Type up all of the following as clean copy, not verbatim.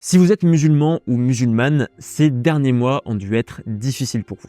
Si vous êtes musulman ou musulmane, ces derniers mois ont dû être difficiles pour vous.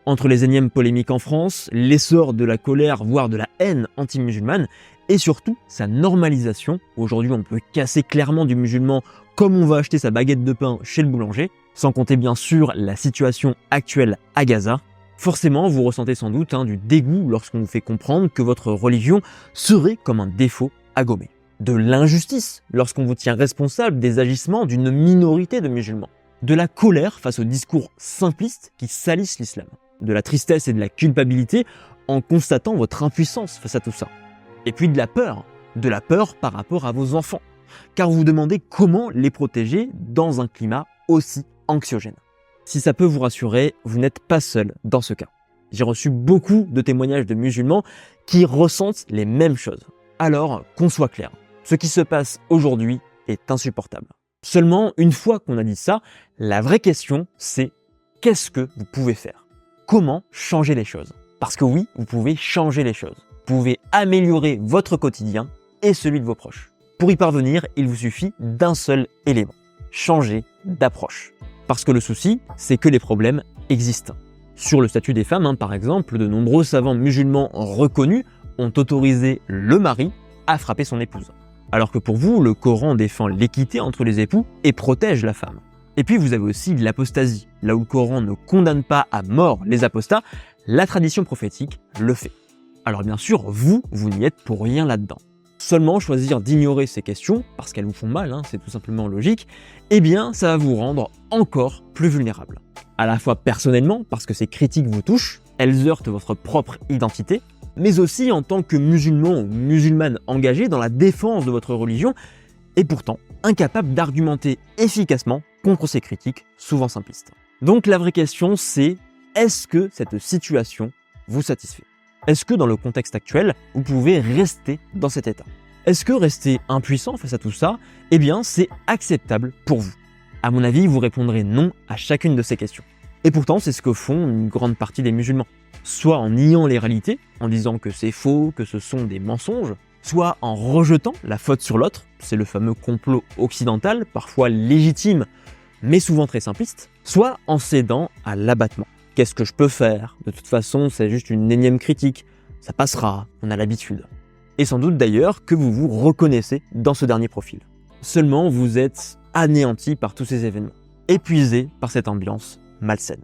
Entre les énièmes polémiques en France, l'essor de la colère, voire de la haine anti-musulmane, et surtout sa normalisation, aujourd'hui on peut casser clairement du musulman comme on va acheter sa baguette de pain chez le boulanger, sans compter bien sûr la situation actuelle à Gaza, forcément vous ressentez sans doute du dégoût lorsqu'on vous fait comprendre que votre religion serait comme un défaut à gommer. De l'injustice lorsqu'on vous tient responsable des agissements d'une minorité de musulmans. De la colère face aux discours simplistes qui salissent l'islam. De la tristesse et de la culpabilité en constatant votre impuissance face à tout ça. Et puis de la peur par rapport à vos enfants, car vous vous demandez comment les protéger dans un climat aussi anxiogène. Si ça peut vous rassurer, vous n'êtes pas seul dans ce cas. J'ai reçu beaucoup de témoignages de musulmans qui ressentent les mêmes choses. Alors, qu'on soit clair, ce qui se passe aujourd'hui est insupportable. Seulement, une fois qu'on a dit ça, la vraie question, c'est qu'est-ce que vous pouvez faire? Comment changer les choses? Parce que oui, vous pouvez changer les choses. Vous pouvez améliorer votre quotidien et celui de vos proches. Pour y parvenir, il vous suffit d'un seul élément. Changer d'approche. Parce que le souci, c'est que les problèmes existent. Sur le statut des femmes, par exemple, de nombreux savants musulmans reconnus ont autorisé le mari à frapper son épouse. Alors que pour vous, le Coran défend l'équité entre les époux et protège la femme. Et puis vous avez aussi l'apostasie. Là où le Coran ne condamne pas à mort les apostats, la tradition prophétique le fait. Alors bien sûr, vous n'y êtes pour rien là-dedans. Seulement choisir d'ignorer ces questions, parce qu'elles vous font mal, c'est tout simplement logique, eh bien ça va vous rendre encore plus vulnérable. À la fois personnellement, parce que ces critiques vous touchent, elles heurtent votre propre identité, mais aussi en tant que musulman ou musulmane engagé dans la défense de votre religion, et pourtant incapable d'argumenter efficacement contre ces critiques souvent simplistes. Donc la vraie question c'est, est-ce que cette situation vous satisfait? Est-ce que dans le contexte actuel, vous pouvez rester dans cet état? Est-ce que rester impuissant face à tout ça, eh bien c'est acceptable pour vous? À mon avis, vous répondrez non à chacune de ces questions. Et pourtant, c'est ce que font une grande partie des musulmans. Soit en niant les réalités, en disant que c'est faux, que ce sont des mensonges, soit en rejetant la faute sur l'autre, c'est le fameux complot occidental, parfois légitime, mais souvent très simpliste, soit en cédant à l'abattement. Qu'est-ce que je peux faire? De toute façon, c'est juste une énième critique, ça passera, on a l'habitude. Et sans doute d'ailleurs que vous vous reconnaissez dans ce dernier profil. Seulement, vous êtes anéanti par tous ces événements, épuisé par cette ambiance malsaine.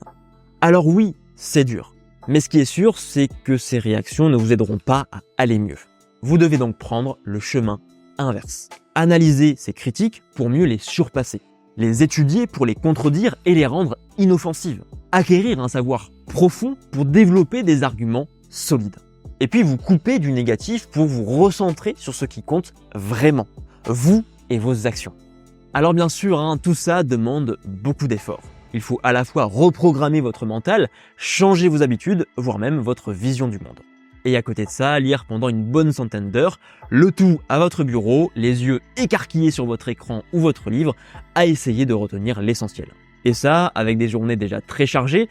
Alors oui, c'est dur. Mais ce qui est sûr, c'est que ces réactions ne vous aideront pas à aller mieux. Vous devez donc prendre le chemin inverse. Analyser ces critiques pour mieux les surpasser. Les étudier pour les contredire et les rendre inoffensives. Acquérir un savoir profond pour développer des arguments solides. Et puis vous couper du négatif pour vous recentrer sur ce qui compte vraiment. Vous et vos actions. Alors bien sûr, tout ça demande beaucoup d'efforts. Il faut à la fois reprogrammer votre mental, changer vos habitudes, voire même votre vision du monde. Et à côté de ça, lire pendant une bonne centaine d'heures, le tout à votre bureau, les yeux écarquillés sur votre écran ou votre livre, à essayer de retenir l'essentiel. Et ça, avec des journées déjà très chargées,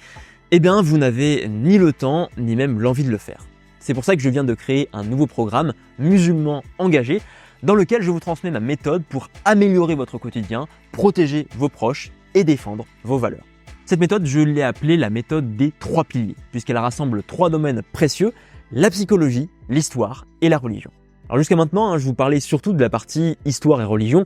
vous n'avez ni le temps, ni même l'envie de le faire. C'est pour ça que je viens de créer un nouveau programme, Musulman Engagé, dans lequel je vous transmets ma méthode pour améliorer votre quotidien, protéger vos proches et défendre vos valeurs. Cette méthode, je l'ai appelée la méthode des 3 piliers, puisqu'elle rassemble 3 domaines précieux, la psychologie, l'histoire et la religion. Alors jusqu'à maintenant, je vous parlais surtout de la partie histoire et religion,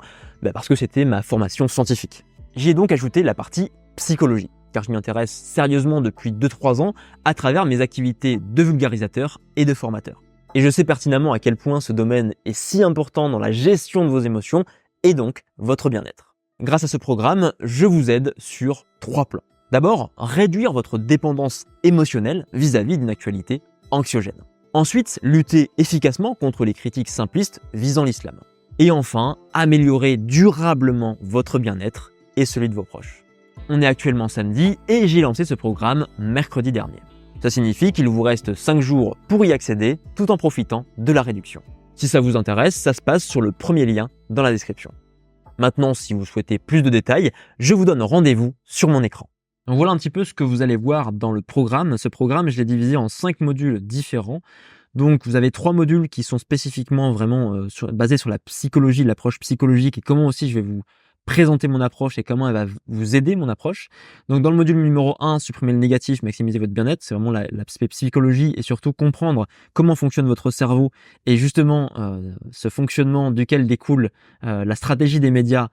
parce que c'était ma formation scientifique. J'y ai donc ajouté la partie psychologie, car je m'y intéresse sérieusement depuis 2-3 ans à travers mes activités de vulgarisateur et de formateur. Et je sais pertinemment à quel point ce domaine est si important dans la gestion de vos émotions et donc votre bien-être. Grâce à ce programme, je vous aide sur 3 plans. D'abord, réduire votre dépendance émotionnelle vis-à-vis d'une actualité anxiogène. Ensuite, lutter efficacement contre les critiques simplistes visant l'islam. Et enfin, améliorer durablement votre bien-être et celui de vos proches. On est actuellement samedi et j'ai lancé ce programme mercredi dernier. Ça signifie qu'il vous reste 5 jours pour y accéder tout en profitant de la réduction. Si ça vous intéresse, ça se passe sur le premier lien dans la description. Maintenant, si vous souhaitez plus de détails, je vous donne rendez-vous sur mon écran. Donc voilà un petit peu ce que vous allez voir dans le programme. Ce programme, je l'ai divisé en 5 modules différents. Donc vous avez 3 modules qui sont spécifiquement vraiment basés sur la psychologie, l'approche psychologique et comment aussi je vais vous présenter mon approche et comment elle va vous aider, mon approche. Donc dans le module numéro 1, supprimer le négatif, maximiser votre bien-être, c'est vraiment l'aspect psychologie et surtout comprendre comment fonctionne votre cerveau et justement ce fonctionnement duquel découle la stratégie des médias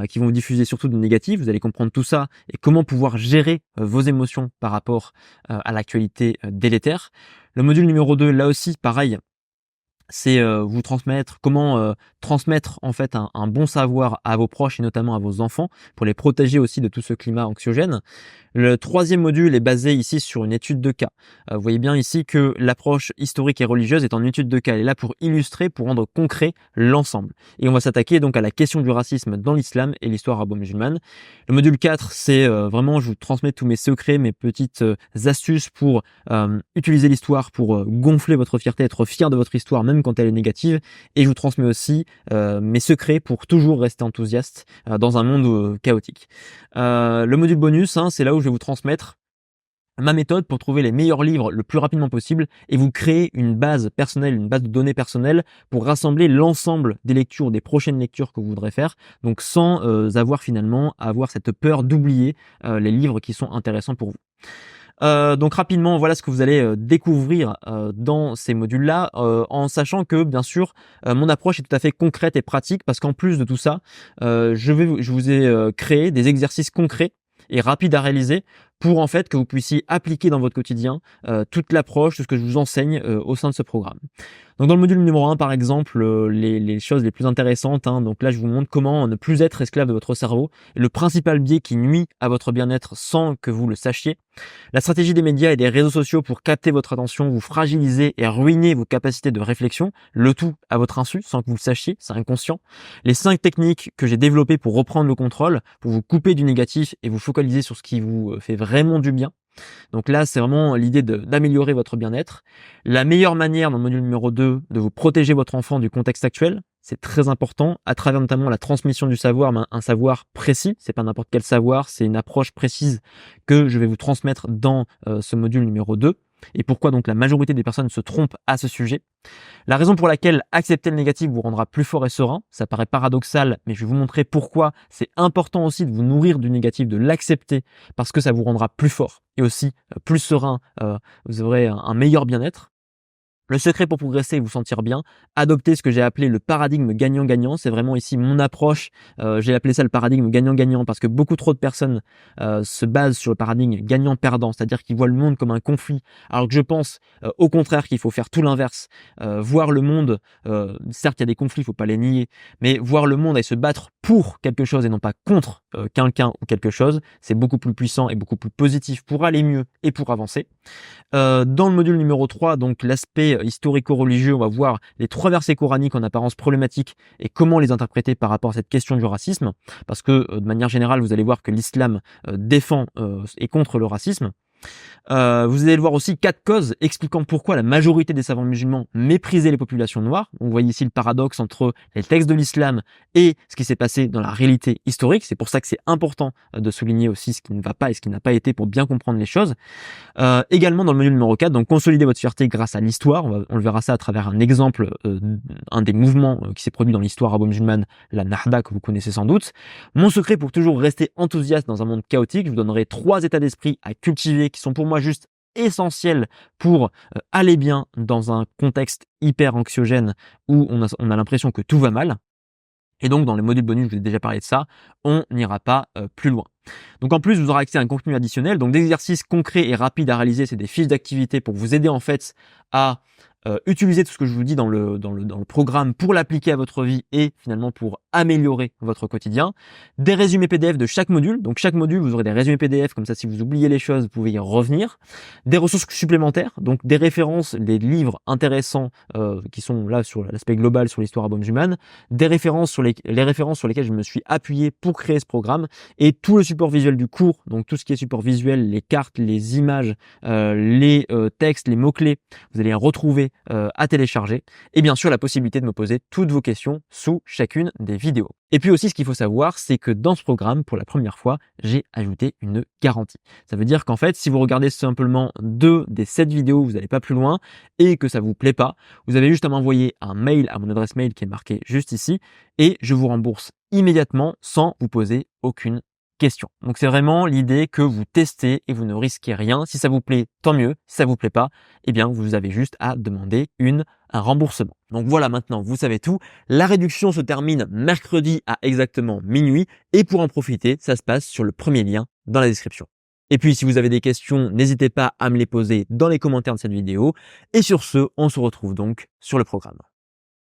qui vont vous diffuser surtout du négatif. Vous allez comprendre tout ça et comment pouvoir gérer vos émotions par rapport à l'actualité délétère. Le module numéro 2, là aussi, pareil, c'est vous transmettre, comment transmettre en fait un bon savoir à vos proches et notamment à vos enfants pour les protéger aussi de tout ce climat anxiogène. Le troisième module est basé ici sur une étude de cas. Vous voyez bien ici que l'approche historique et religieuse est en étude de cas. Elle est là pour illustrer, pour rendre concret l'ensemble. Et on va s'attaquer donc à la question du racisme dans l'islam et l'histoire arabo-musulmane. Le module 4, c'est vraiment, je vous transmets tous mes secrets, mes petites astuces pour utiliser l'histoire pour gonfler votre fierté, être fier de votre histoire même quand elle est négative. Et je vous transmets aussi mes secrets pour toujours rester enthousiaste dans un monde chaotique. Le module bonus, c'est là où je vais vous transmettre ma méthode pour trouver les meilleurs livres le plus rapidement possible et vous créer une base personnelle, une base de données personnelle pour rassembler l'ensemble des lectures, des prochaines lectures que vous voudrez faire, donc sans avoir finalement cette peur d'oublier les livres qui sont intéressants pour vous. Donc rapidement, voilà ce que vous allez découvrir dans ces modules-là, en sachant que bien sûr, mon approche est tout à fait concrète et pratique parce qu'en plus de tout ça, je vous ai créé des exercices concrets et rapides à réaliser pour en fait que vous puissiez appliquer dans votre quotidien toute l'approche, tout ce que je vous enseigne au sein de ce programme. Donc dans le module numéro 1 par exemple, les choses les plus intéressantes, donc là je vous montre comment ne plus être esclave de votre cerveau, et le principal biais qui nuit à votre bien-être sans que vous le sachiez. La stratégie des médias et des réseaux sociaux pour capter votre attention, vous fragiliser et ruiner vos capacités de réflexion, le tout à votre insu sans que vous le sachiez, c'est inconscient. Les 5 techniques que j'ai développées pour reprendre le contrôle, pour vous couper du négatif et vous focaliser sur ce qui vous fait vraiment du bien. Donc là, c'est vraiment l'idée d'améliorer votre bien-être. La meilleure manière, dans le module numéro 2, de vous protéger votre enfant du contexte actuel, c'est très important, à travers notamment la transmission du savoir, mais un savoir précis, c'est pas n'importe quel savoir, c'est une approche précise que je vais vous transmettre dans ce module numéro 2. Et pourquoi donc la majorité des personnes se trompent à ce sujet. La raison pour laquelle accepter le négatif vous rendra plus fort et serein, ça paraît paradoxal, mais je vais vous montrer pourquoi c'est important aussi de vous nourrir du négatif, de l'accepter, parce que ça vous rendra plus fort et aussi plus serein, vous aurez un meilleur bien-être. Le secret pour progresser et vous sentir bien, adoptez ce que j'ai appelé le paradigme gagnant-gagnant. C'est vraiment ici mon approche. J'ai appelé ça le paradigme gagnant-gagnant parce que beaucoup trop de personnes se basent sur le paradigme gagnant-perdant, c'est-à-dire qu'ils voient le monde comme un conflit. Alors que je pense au contraire qu'il faut faire tout l'inverse. Voir le monde, certes il y a des conflits, il faut pas les nier, mais voir le monde et se battre pour quelque chose et non pas contre quelqu'un ou quelque chose, c'est beaucoup plus puissant et beaucoup plus positif pour aller mieux et pour avancer. Dans le module numéro 3, donc l'aspect historico-religieux, on va voir les 3 versets coraniques en apparence problématiques et comment les interpréter par rapport à cette question du racisme, parce que de manière générale, vous allez voir que l'islam défend et contre le racisme. Vous allez le voir aussi 4 causes expliquant pourquoi la majorité des savants musulmans méprisaient les populations noires. Vous voyez ici le paradoxe entre les textes de l'islam et ce qui s'est passé dans la réalité historique. C'est pour ça que c'est important de souligner aussi ce qui ne va pas et ce qui n'a pas été pour bien comprendre les choses. Également dans le module numéro 4, donc consolider votre fierté grâce à l'histoire. On le verra ça à travers un exemple, un des mouvements qui s'est produit dans l'histoire arabo-musulmane, la Nahda, que vous connaissez sans doute. Mon secret pour toujours rester enthousiaste dans un monde chaotique, je vous donnerai 3 états d'esprit à cultiver qui sont pour moi juste essentiels pour aller bien dans un contexte hyper anxiogène où on a l'impression que tout va mal. Et donc dans les modules bonus, je vous ai déjà parlé de ça, on n'ira pas plus loin. Donc en plus, vous aurez accès à un contenu additionnel, donc d'exercices concrets et rapides à réaliser, c'est des fiches d'activité pour vous aider en fait à utiliser tout ce que je vous dis dans le programme pour l'appliquer à votre vie et finalement pour améliorer votre quotidien. Des résumés PDF de chaque module. Donc chaque module, vous aurez des résumés PDF, comme ça si vous oubliez les choses, vous pouvez y revenir. Des ressources supplémentaires, donc des références, des livres intéressants qui sont là sur l'aspect global sur l'histoire arabo-musulmane, des références sur les références sur lesquelles je me suis appuyé pour créer ce programme et tout le support visuel du cours, donc tout ce qui est support visuel, les cartes, les images, les textes, les mots-clés, vous allez les retrouver à télécharger et bien sûr la possibilité de me poser toutes vos questions sous chacune des vidéos. Et puis aussi, ce qu'il faut savoir, c'est que dans ce programme, pour la première fois, j'ai ajouté une garantie. Ça veut dire qu'en fait, si vous regardez simplement 2 des 7 vidéos, vous n'allez pas plus loin et que ça vous plaît pas, vous avez juste à m'envoyer un mail à mon adresse mail qui est marquée juste ici et je vous rembourse immédiatement sans vous poser aucune question. Donc c'est vraiment l'idée que vous testez et vous ne risquez rien. Si ça vous plaît, tant mieux. Si ça vous plaît pas, eh bien vous avez juste à demander un remboursement. Donc voilà, maintenant vous savez tout. La réduction se termine mercredi à exactement minuit et pour en profiter, ça se passe sur le premier lien dans la description. Et puis si vous avez des questions, n'hésitez pas à me les poser dans les commentaires de cette vidéo. Et sur ce, on se retrouve donc sur le programme.